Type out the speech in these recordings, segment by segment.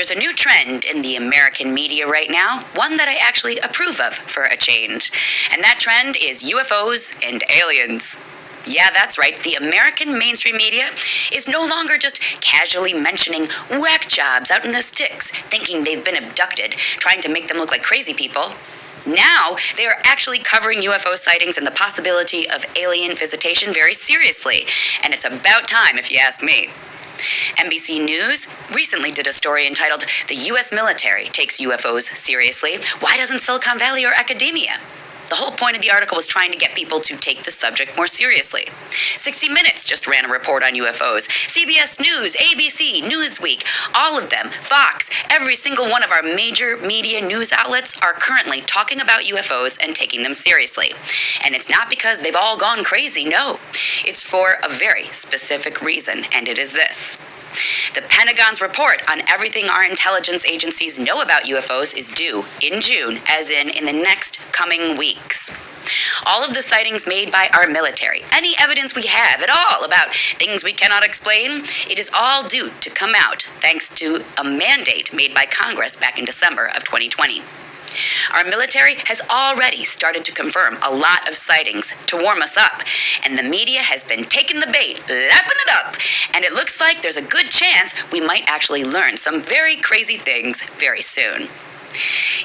There's a new trend in the American media right now, one that I actually approve of for a change. And that trend is UFOs and aliens. Yeah, that's right. The American mainstream media is no longer just casually mentioning whack jobs out in the sticks, thinking they've been abducted, trying to make them look like crazy people. Now, they are actually covering UFO sightings and the possibility of alien visitation very seriously. And it's about time, if you ask me. NBC News recently did a story entitled, "The U.S. Military Takes UFOs Seriously. Why Doesn't Silicon Valley or Academia?" The whole point of the article was trying to get people to take the subject more seriously. 60 Minutes just ran a report on UFOs. CBS News, ABC, Newsweek, all of them, Fox, every single one of our major media news outlets are currently talking about UFOs and taking them seriously. And it's not because they've all gone crazy, no. It's for a very specific reason, and it is this. The Pentagon's report on everything our intelligence agencies know about UFOs is due in June, as in the next coming weeks. All of the sightings made by our military, any evidence we have at all about things we cannot explain, it is all due to come out thanks to a mandate made by Congress back in December of 2020. Our military has already started to confirm a lot of sightings to warm us up, and the media has been taking the bait, lapping it up, and it looks like there's a good chance we might actually learn some very crazy things very soon.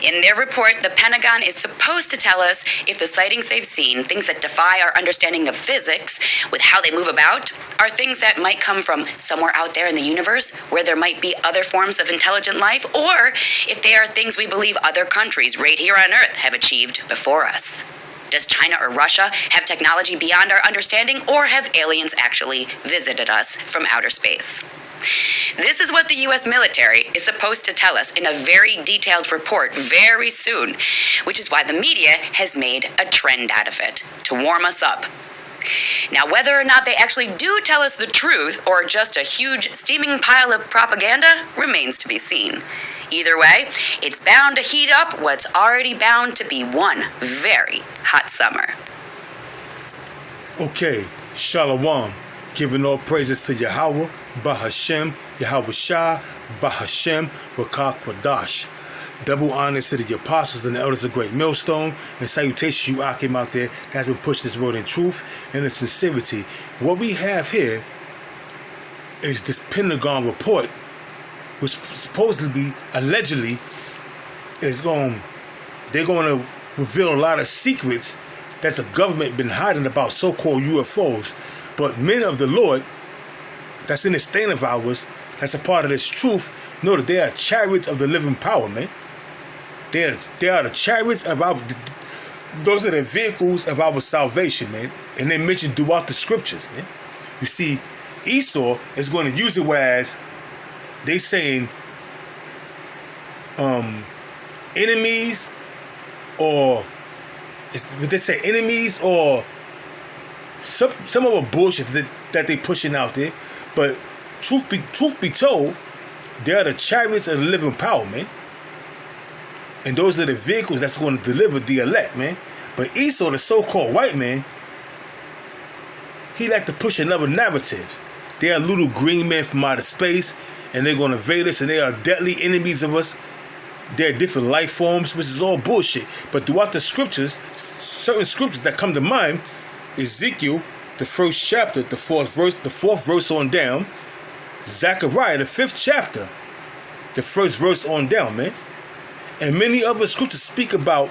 In their report, the Pentagon is supposed to tell us if the sightings they've seen, things that defy our understanding of physics with how they move about, are things that might come from somewhere out there in the universe where there might be other forms of intelligent life, or if they are things we believe other countries right here on Earth have achieved before us. Does China or Russia have technology beyond our understanding, or have aliens actually visited us from outer space? This is what the U.S. military is supposed to tell us in a very detailed report very soon, which is why the media has made a trend out of it, to warm us up. Now, whether or not they actually do tell us the truth or just a huge steaming pile of propaganda remains to be seen. Either way, it's bound to heat up what's already bound to be one very hot summer. Okay, Shalom. Giving all praises to Yahweh, Bahashem, Yahweh Shah, Bahashem, Rakah Kwadash. Double honors to the apostles and the elders of Great Millstone, and salutations to you Akim out there that has been pushing this word in truth and in sincerity. What we have here is this Pentagon report, which supposedly, allegedly, they're going to reveal a lot of secrets that the government been hiding about so-called UFOs. But men of the Lord, that's in this stain of ours, that's a part of this truth, know that they are chariots of the living power, man. They are the chariots of those are the vehicles of our salvation, man. And they mentioned throughout the scriptures, man. You see, Esau is going to use it whereas they saying enemies, or would they say enemies, or some of the bullshit that they pushing out there. But truth be told, they are the chariots of the living power, man. And those are the vehicles that's going to deliver the elect, man. But Esau, the so-called white man, he like to push another narrative. They are little green men from outer space, and they're going to invade us, and they are deadly enemies of us. They're different life forms, which is all bullshit. But throughout the scriptures, certain scriptures that come to mind, Ezekiel, the first chapter, the fourth verse on down. Zechariah, the 5th chapter, the first verse on down, man. And many other scriptures speak about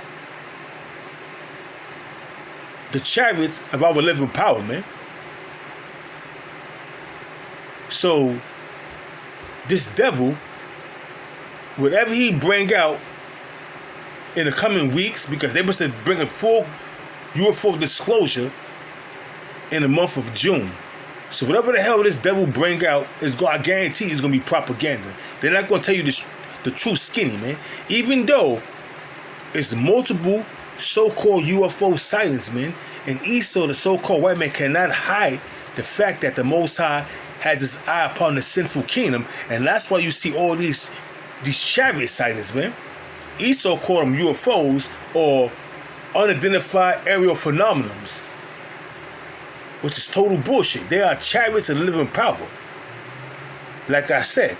the chariots of our living power, man. So, this devil, whatever he bring out in the coming weeks, because they must bring a full UFO disclosure in the month of June. So whatever the hell this devil bring out, I guarantee it's going to be propaganda. They're not going to tell you the true skinny, man. Even though it's multiple so-called UFO sightings, man, and Esau, the so-called white man, cannot hide the fact that the Most High has his eye upon the sinful kingdom, and that's why you see all these chariot sightings, man. Esau called them UFOs or unidentified aerial phenomenons, which is total bullshit. They are chariots of the living power. Like I said,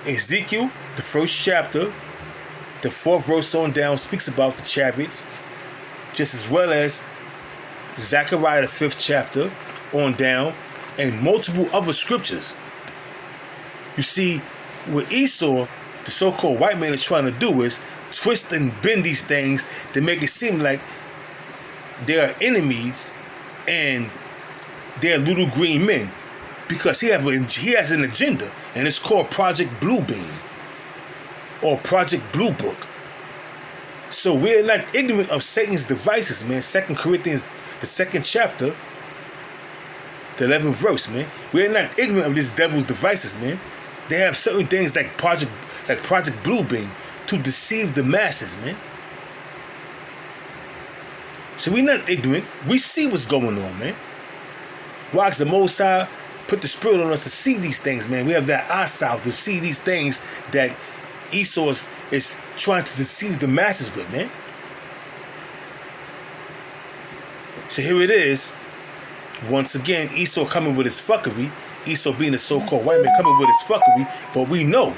Ezekiel, the first chapter, the 4th verse on down, speaks about the chariots, just as well as Zechariah, the 5th chapter on down, and multiple other scriptures. You see, what Esau, the so-called white man, is trying to do is twist and bend these things to make it seem like they are enemies and they're little green men, because he has an agenda, and it's called Project Bluebeam or Project Blue Book. So we're not ignorant of Satan's devices, man. 2 Corinthians, the 2nd chapter, the 11th verse, man. We're not ignorant of this devil's devices, man. They have certain things like Project Bluebeam to deceive the masses, man. So we're not ignorant. We see what's going on, man. Why? Because the Most High put the Spirit on us to see these things, man. We have that eyesight to see these things that Esau is trying to deceive the masses with, man. So here it is. Once again, Esau coming with his fuckery. Esau being a so-called white man coming with his fuckery. But we know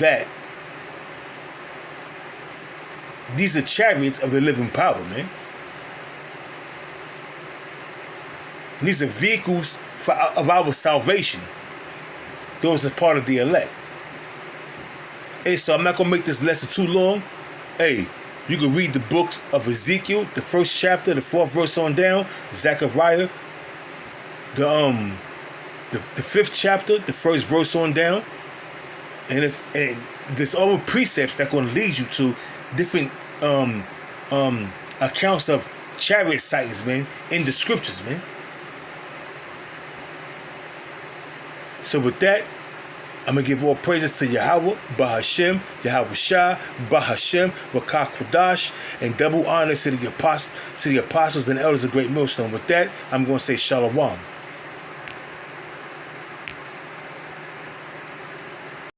that these are chariots of the living power, man. And these are vehicles of our salvation. Those are part of the elect. Hey, so I'm not going to make this lesson too long. Hey, you can read the books of Ezekiel, the 1st chapter, the 4th verse on down, Zechariah, the 5th chapter, the 1st verse on down. And there's all precepts that are going to lead you to different accounts of chariot sightings, man, in the scriptures, man. So with that, I'm going to give all praises to Yahweh, Bahashem, Yahweh Shah, Bahashem, Rakah Quadash, and double honors to the apostles and elders of Great Millstone. With that, I'm going to say Shalom.